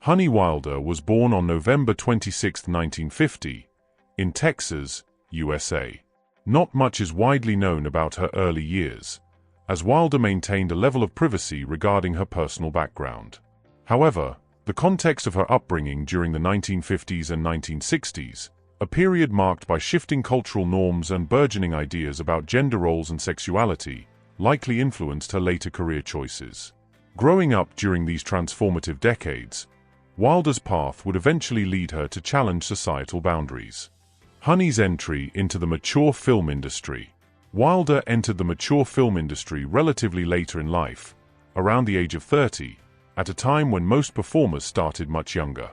Honey Wilder was born on November 26, 1950, in Texas, USA. Not much is widely known about her early years, as Wilder maintained a level of privacy regarding her personal background. However, the context of her upbringing during the 1950s and 1960s, a period marked by shifting cultural norms and burgeoning ideas about gender roles and sexuality, likely influenced her later career choices. Growing up during these transformative decades, Wilder's path would eventually lead her to challenge societal boundaries. Honey's entry into the mature film industry. Wilder entered the mature film industry relatively later in life, around the age of 30, at a time when most performers started much younger.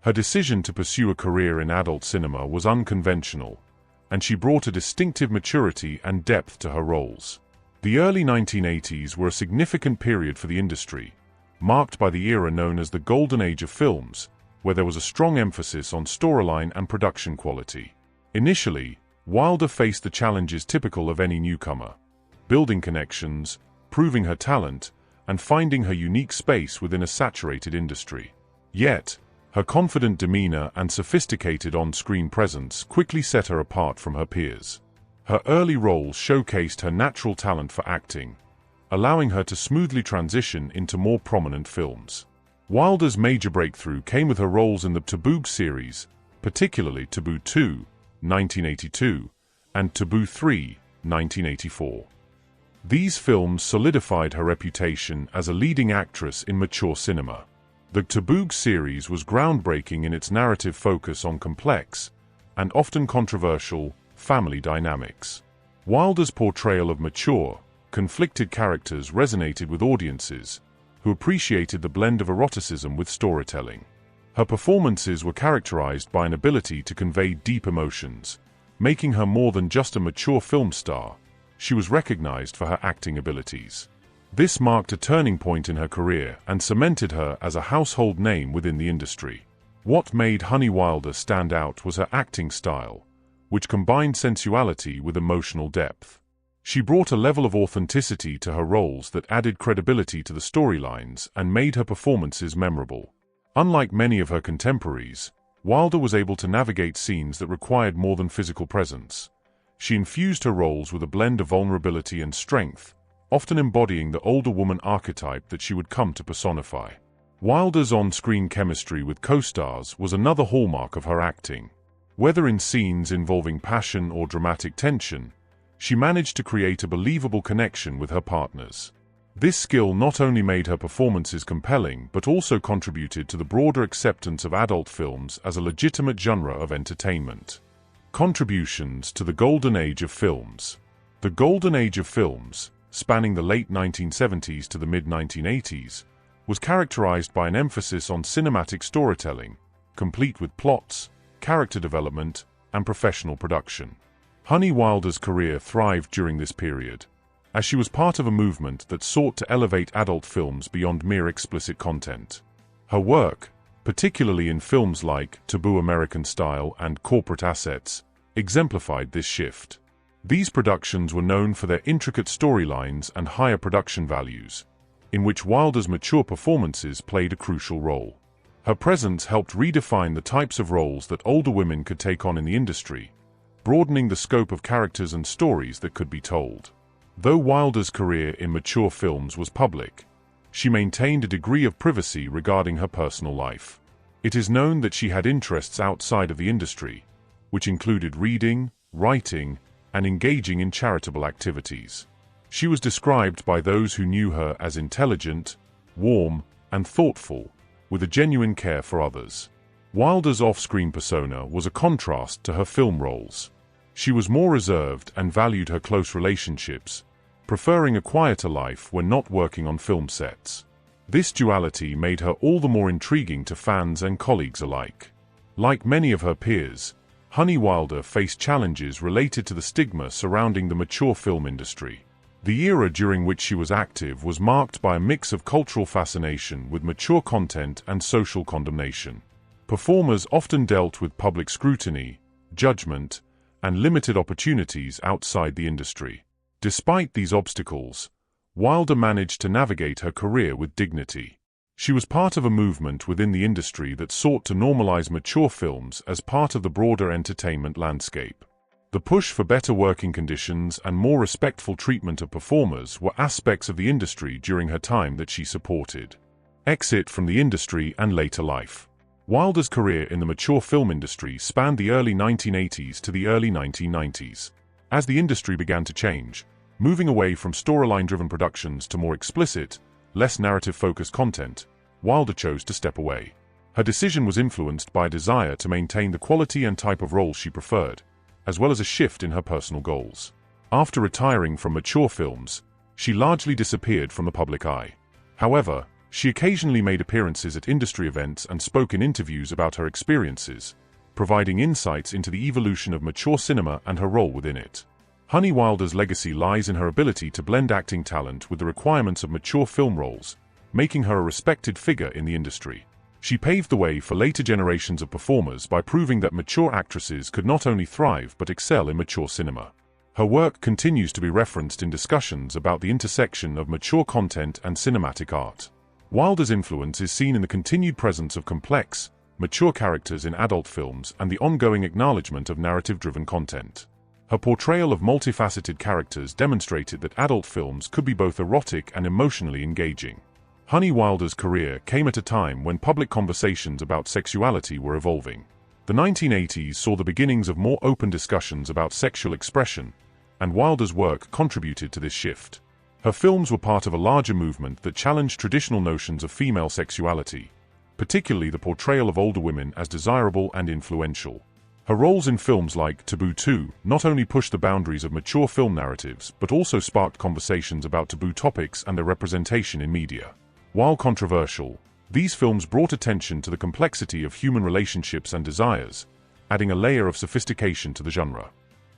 Her decision to pursue a career in adult cinema was unconventional, and she brought a distinctive maturity and depth to her roles. The early 1980s were a significant period for the industry, marked by the era known as the Golden Age of films, where there was a strong emphasis on storyline and production quality. Initially, Wilder faced the challenges typical of any newcomer: building connections, proving her talent, and finding her unique space within a saturated industry. Yet, her confident demeanor and sophisticated on-screen presence quickly set her apart from her peers. Her early roles showcased her natural talent for acting, allowing her to smoothly transition into more prominent films. Wilder's major breakthrough came with her roles in the Taboo series, particularly Taboo 2, 1982, and Taboo 3, 1984. These films solidified her reputation as a leading actress in mature cinema. The Taboo series was groundbreaking in its narrative focus on complex, and often controversial, family dynamics. Wilder's portrayal of mature, conflicted characters resonated with audiences, who appreciated the blend of eroticism with storytelling. Her performances were characterized by an ability to convey deep emotions, making her more than just a mature film star. She was recognized for her acting abilities. This marked a turning point in her career and cemented her as a household name within the industry. What made Honey Wilder stand out was her acting style, which combined sensuality with emotional depth. She brought a level of authenticity to her roles that added credibility to the storylines and made her performances memorable. Unlike many of her contemporaries, Wilder was able to navigate scenes that required more than physical presence. She infused her roles with a blend of vulnerability and strength, often embodying the older woman archetype that she would come to personify. Wilder's on-screen chemistry with co-stars was another hallmark of her acting. Whether in scenes involving passion or dramatic tension, she managed to create a believable connection with her partners. This skill not only made her performances compelling but also contributed to the broader acceptance of adult films as a legitimate genre of entertainment. Contributions to the Golden Age of Films. The Golden Age of films, spanning the late 1970s to the mid-1980s, was characterized by an emphasis on cinematic storytelling, complete with plots, character development, and professional production. Honey Wilder's career thrived during this period, as she was part of a movement that sought to elevate adult films beyond mere explicit content. Her work, particularly in films like Taboo American Style and Corporate Assets, exemplified this shift. These productions were known for their intricate storylines and higher production values, in which Wilder's mature performances played a crucial role. Her presence helped redefine the types of roles that older women could take on in the industry, broadening the scope of characters and stories that could be told. Though Wilder's career in mature films was public, she maintained a degree of privacy regarding her personal life. It is known that she had interests outside of the industry, which included reading, writing, and engaging in charitable activities. She was described by those who knew her as intelligent, warm, and thoughtful, with a genuine care for others. Wilder's off-screen persona was a contrast to her film roles. She was more reserved and valued her close relationships, preferring a quieter life when not working on film sets. This duality made her all the more intriguing to fans and colleagues alike. Like many of her peers, Honey Wilder faced challenges related to the stigma surrounding the mature film industry. The era during which she was active was marked by a mix of cultural fascination with mature content and social condemnation. Performers often dealt with public scrutiny, judgment, and limited opportunities outside the industry. Despite these obstacles, Wilder managed to navigate her career with dignity. She was part of a movement within the industry that sought to normalize mature films as part of the broader entertainment landscape. The push for better working conditions and more respectful treatment of performers were aspects of the industry during her time that she supported. Exit from the industry and later life. Wilder's career in the mature film industry spanned the early 1980s to the early 1990s. As the industry began to change, moving away from storyline-driven productions to more explicit, less narrative-focused content, Wilder chose to step away. Her decision was influenced by a desire to maintain the quality and type of roles she preferred, as well as a shift in her personal goals. After retiring from mature films, she largely disappeared from the public eye. However, she occasionally made appearances at industry events and spoke in interviews about her experiences, providing insights into the evolution of mature cinema and her role within it. Honey Wilder's legacy lies in her ability to blend acting talent with the requirements of mature film roles, making her a respected figure in the industry. She paved the way for later generations of performers by proving that mature actresses could not only thrive but excel in mature cinema. Her work continues to be referenced in discussions about the intersection of mature content and cinematic art. Wilder's influence is seen in the continued presence of complex, mature characters in adult films and the ongoing acknowledgement of narrative-driven content. Her portrayal of multifaceted characters demonstrated that adult films could be both erotic and emotionally engaging. Honey Wilder's career came at a time when public conversations about sexuality were evolving. The 1980s saw the beginnings of more open discussions about sexual expression, and Wilder's work contributed to this shift. Her films were part of a larger movement that challenged traditional notions of female sexuality, particularly the portrayal of older women as desirable and influential. Her roles in films like Taboo not only pushed the boundaries of mature film narratives but also sparked conversations about taboo topics and their representation in media. While controversial, these films brought attention to the complexity of human relationships and desires, adding a layer of sophistication to the genre.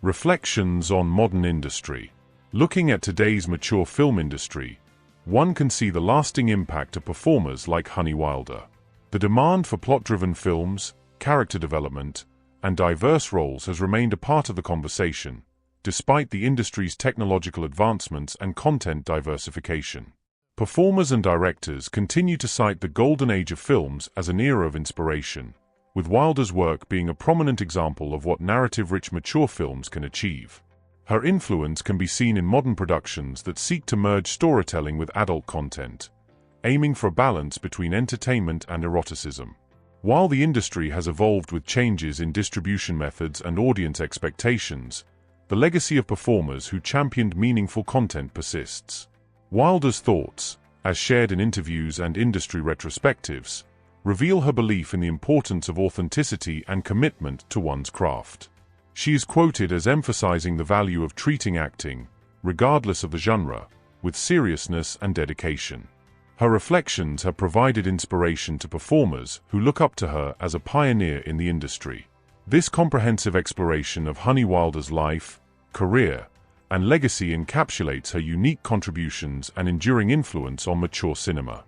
Reflections on modern industry. Looking at today's mature film industry, one can see the lasting impact of performers like Honey Wilder. The demand for plot-driven films, character development, and diverse roles has remained a part of the conversation, despite the industry's technological advancements and content diversification. Performers and directors continue to cite the golden age of films as an era of inspiration, with Wilder's work being a prominent example of what narrative-rich mature films can achieve. Her influence can be seen in modern productions that seek to merge storytelling with adult content, aiming for a balance between entertainment and eroticism. While the industry has evolved with changes in distribution methods and audience expectations, the legacy of performers who championed meaningful content persists. Wilder's thoughts, as shared in interviews and industry retrospectives, reveal her belief in the importance of authenticity and commitment to one's craft. She is quoted as emphasizing the value of treating acting, regardless of the genre, with seriousness and dedication. Her reflections have provided inspiration to performers who look up to her as a pioneer in the industry. This comprehensive exploration of Honey Wilder's life, career, and legacy encapsulates her unique contributions and enduring influence on mature cinema.